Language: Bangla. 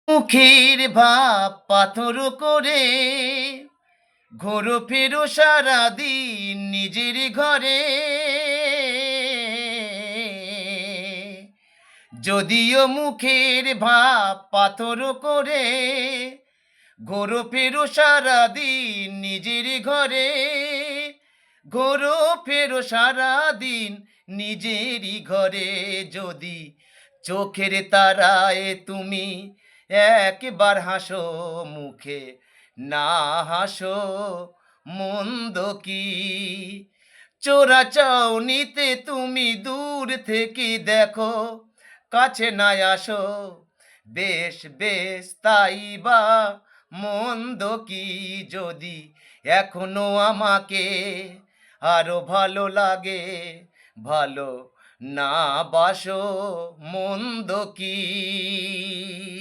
মুখের ভাব পাথর করে ঘোরো ফেরো সারাদিন নিজের ঘরে। যদিও মুখের ভাব পাথর করে ঘোরো ফেরো সারাদিন নিজের ঘরে। ঘোরো ফেরো সারাদিন নিজেরই ঘরে। যদি চোখের তারায় তুমি একবার হাসো, মুখে না হাসো মন্দ কি? চোরাচাউনিতে তুমি দূর থেকে দেখো, কাছে না আসো। বেশ বেশ তাই বা মন্দ কি? যদি এখনো আমাকে আরো ভালো লাগে, ভালো না বাসো মন্দ কি?